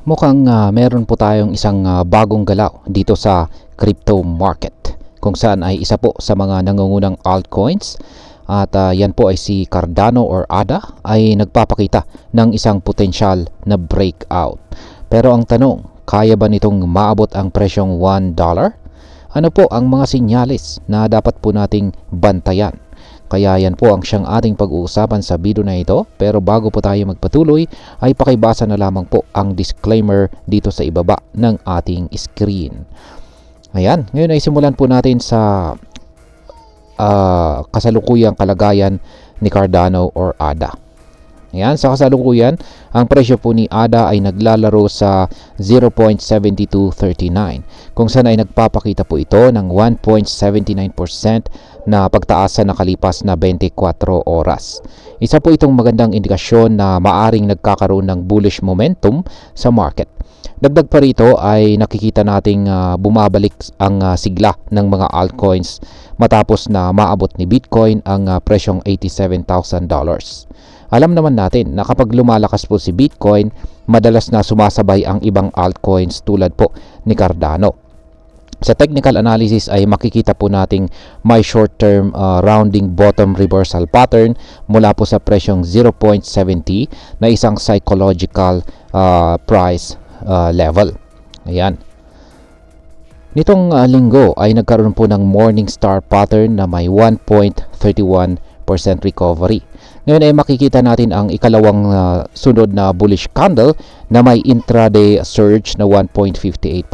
Mukhang meron po tayong isang bagong galaw dito sa crypto market kung saan ay isa po sa mga nangungunang altcoins at yan po ay si Cardano or ADA ay nagpapakita ng isang potensyal na breakout. Pero ang tanong, kaya ba nitong maabot ang presyong $1? Ano po ang mga sinyalis na dapat po nating bantayan? Kaya yan po ang siyang ating pag-uusapan sa video na ito. Pero bago po tayo magpatuloy ay pakibasa na lamang po ang disclaimer dito sa ibaba ng ating screen. Ayan, ngayon ay simulan po natin sa kasalukuyang kalagayan ni Cardano or ADA. Ayan, sa kasalukuyan, ang presyo po ni ADA ay naglalaro sa 0.7239 kung saan ay nagpapakita po ito ng 1.79% na pagtaas sa nakalipas na 24 oras. Isa po itong magandang indikasyon na maaring nagkakaroon ng bullish momentum sa market. Dagdag pa rito ay nakikita nating bumabalik ang sigla ng mga altcoins matapos na maabot ni Bitcoin ang presyong $87,000. Alam naman natin na kapag lumalakas po si Bitcoin, madalas na sumasabay ang ibang altcoins tulad po ni Cardano. Sa technical analysis ay makikita po nating may short-term rounding bottom reversal pattern mula po sa presyong 0.70 na isang psychological price level. Ayan. Nitong linggo ay nagkaroon po ng Morningstar pattern na may 1.31% recovery. Ngayon ay makikita natin ang ikalawang sunod na bullish candle na may intraday surge na 1.58%.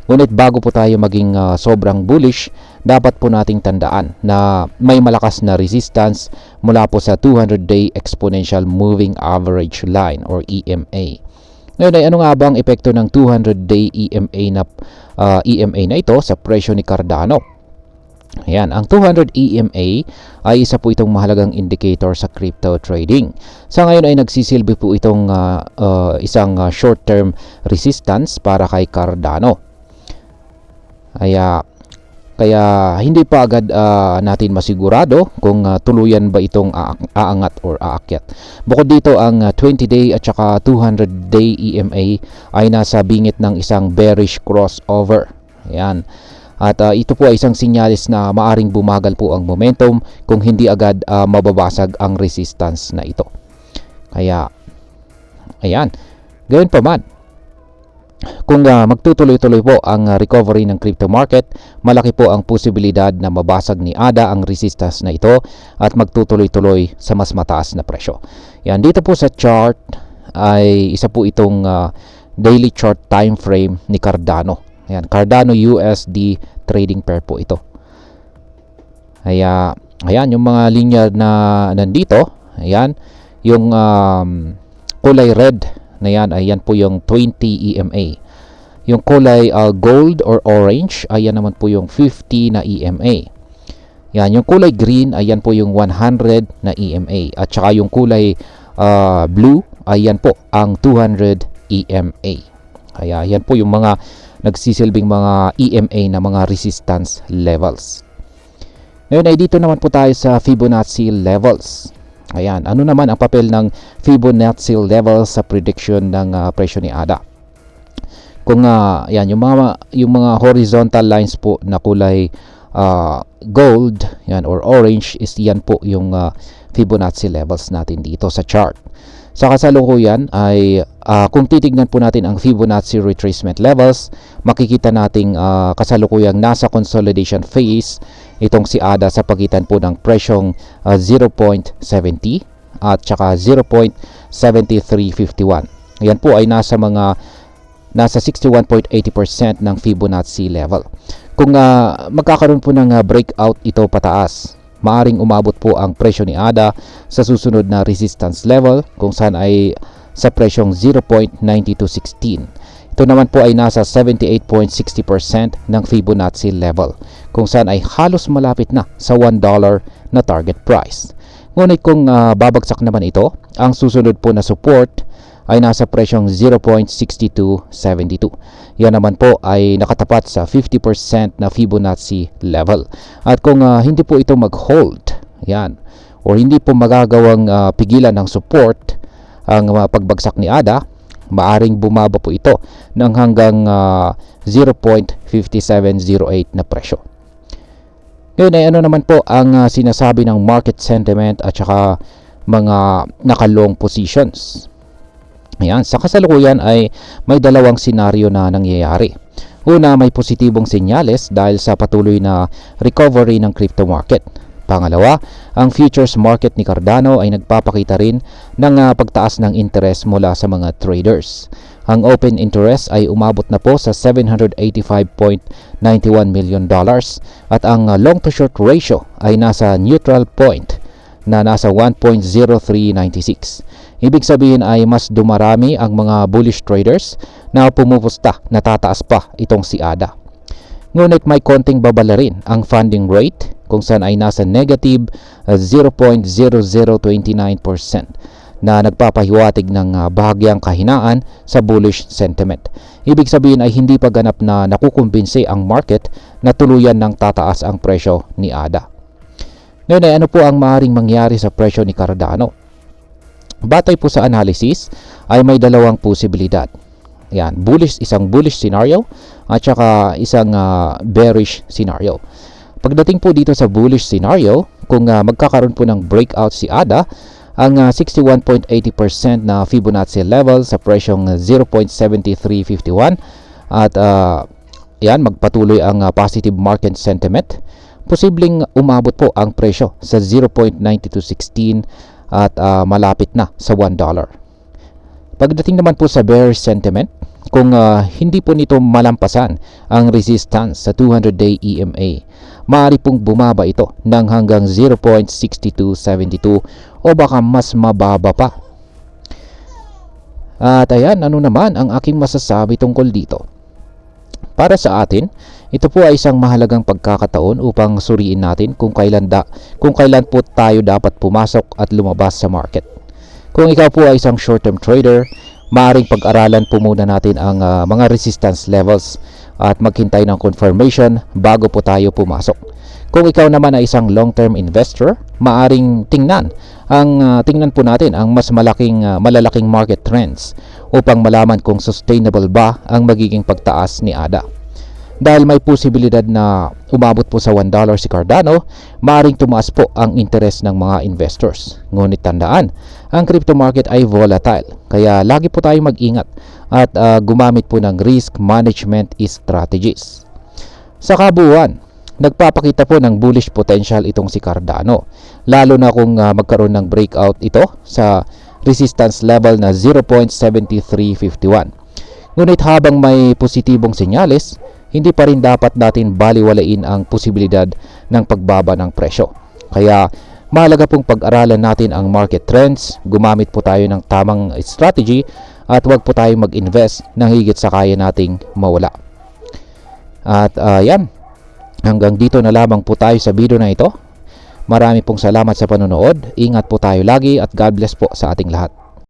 Ngunit bago po tayo maging sobrang bullish, dapat po nating tandaan na may malakas na resistance mula po sa 200-day exponential moving average line or EMA. Ngayon ay ano nga ba ang epekto ng 200-day EMA na ito sa presyo ni Cardano? Ayan, ang 200 EMA ay isa po itong mahalagang indicator sa crypto trading. Sa ngayon ay nagsisilbi po itong isang short-term resistance para kay Cardano. Kaya hindi pa agad natin masigurado kung tuluyan ba itong aangat or aakyat. Bukod dito, ang 20-day at saka 200-day EMA ay nasa bingit ng isang bearish crossover. Ayan. At ito po ay isang sinyalis na maaring bumagal po ang momentum kung hindi agad mababasag ang resistance na ito. Kaya, ayan. Gayun pa man, kung magtutuloy-tuloy po ang recovery ng crypto market, malaki po ang posibilidad na mabasag ni ADA ang resistance na ito at magtutuloy-tuloy sa mas mataas na presyo. Yan, dito po sa chart ay isa po itong daily chart time frame ni Cardano. Ayan, Cardano USD trading pair po ito. Ayan, yung mga linya na nandito, ayan, yung kulay red na yan, ayan po yung 20 EMA. Yung kulay gold or orange, ayan naman po yung 50 na EMA. Yan, yung kulay green, ayan po yung 100 na EMA. At saka yung kulay blue, ayan po ang 200 EMA. Kaya yan po yung mga nagsisilbing mga EMA na mga resistance levels. Ngayon ay dito naman po tayo sa Fibonacci levels. Ayan, ano naman ang papel ng Fibonacci levels sa prediction ng presyo ni ADA? Kung yan, yung mga horizontal lines po na kulay gold, yan, or orange, is yan po yung Fibonacci levels natin dito sa chart. Sa kasalukuyan ay kung titignan po natin ang Fibonacci retracement levels, makikita nating kasalukuyang nasa consolidation phase itong si ADA sa pagitan po ng presyong 0.70 at saka 0.7351. Yan po ay nasa 61.80% ng Fibonacci level. Kung magkakaroon po ng breakout ito pataas, maaring umabot po ang presyo ni ADA sa susunod na resistance level kung saan ay sa presyong 0.9216. Ito naman po ay nasa 78.60% ng Fibonacci level kung saan ay halos malapit na sa $1 na target price. Ngunit kung babagsak naman ito, ang susunod po na support ay nasa presyong 0.6272. Yan naman po ay nakatapat sa 50% na Fibonacci level. At kung hindi po ito mag-hold, yan, or hindi po magagawang pigilan ng support ang pagbagsak ni ADA, maaring bumaba po ito ng hanggang 0.5708 na presyo. Ngayon ay ano naman po ang sinasabi ng market sentiment at saka mga naka-long positions. Ayan, sa kasalukuyan ay may dalawang senaryo na nangyayari. Una, may positibong senyales dahil sa patuloy na recovery ng crypto market. Pangalawa, ang futures market ni Cardano ay nagpapakita rin ng pagtaas ng interest mula sa mga traders. Ang open interest ay umabot na po sa $785.91 million at ang long to short ratio ay nasa neutral point na nasa 1.0396. Ibig sabihin ay mas dumarami ang mga bullish traders na pumupusta na tataas pa itong si ADA. Ngunit may konting babala rin ang funding rate kung saan ay nasa negative 0.0029% na nagpapahiwatig ng bahagyang kahinaan sa bullish sentiment. Ibig sabihin ay hindi pa ganap na nakukumbinsi ang market na tuluyan ng tataas ang presyo ni ADA. Ngayon ay ano po ang maaaring mangyari sa presyo ni Cardano? Batay po sa analysis ay may dalawang posibilidad. Yan, isang bullish scenario at saka isang bearish scenario. Pagdating po dito sa bullish scenario, kung magkakaroon po ng breakout si ADA, ang 61.80% na Fibonacci level sa presyong 0.7351 at yan, magpatuloy ang positive market sentiment, posibleng umabot po ang presyo sa 0.9216 at malapit na sa $1. Pagdating naman po sa bearish sentiment, kung hindi po nito malampasan ang resistance sa 200-day EMA, maaari pong bumaba ito ng hanggang 0.6272 o baka mas mababa pa. At ayan, ano naman ang aking masasabi tungkol dito? Para sa atin, ito po ay isang mahalagang pagkakataon upang suriin natin kung kailan po tayo dapat pumasok at lumabas sa market. Kung ikaw po ay isang short-term trader, maaaring pag-aralan po muna natin ang mga resistance levels at maghintay ng confirmation bago po tayo pumasok. Kung ikaw naman ay isang long-term investor, maaaring tingnan po natin ang mas malalaking market trends upang malaman kung sustainable ba ang magiging pagtaas ni ADA. Dahil may posibilidad na umabot po sa $1 si Cardano, maaaring tumaas po ang interest ng mga investors. Ngunit tandaan, ang crypto market ay volatile, kaya lagi po tayong mag-ingat at gumamit po ng risk management strategies. Sa kabuuan, nagpapakita po ng bullish potential itong si Cardano, lalo na kung magkaroon ng breakout ito sa resistance level na 0.7351. Ngunit habang may positibong senyales, hindi pa rin dapat natin baliwalain ang posibilidad ng pagbaba ng presyo. Kaya mahalaga pong pag-aralan natin ang market trends, gumamit po tayo ng tamang strategy at huwag po tayong mag-invest ng higit sa kaya nating mawala. At yan, hanggang dito na lamang po tayo sa video na ito. Marami pong salamat sa panonood. Ingat po tayo lagi at God bless po sa ating lahat.